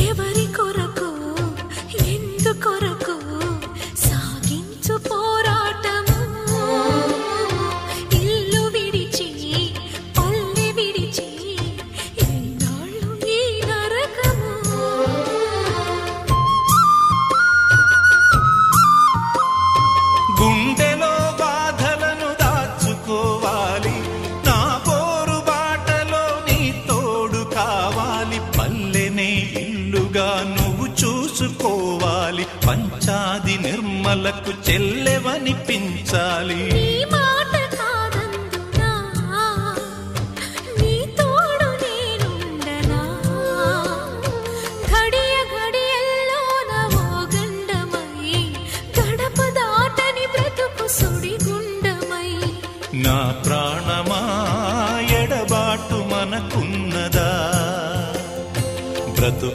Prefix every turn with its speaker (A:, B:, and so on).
A: ఎవరి కొరకు ఎందుకొరకు సాగించు పోరాటము ఇల్లు విడిచి పల్లె విడిచి ఎన్నాళ్ళు ఈ నరకము
B: గుండెలో బాధలను దాచుకోవాలి నా పోరు బాటలో నీ తోడు కావాలి పల్లెనే ఇల్లుగా నువ్వు చూసుకోవాలి పంచాది నిర్మలకు చెల్లెవనిపించాలి
A: నీ మాట కాదందునా నీ తోడు నేనుండనా ఘడియ ఘడియల్లోన ఓ గండమై గడప దాటని బ్రతుకు సుడిగుండమై
B: నా ప్రాణమా ఎడబాటు మనకున్నదా బ్రతుకు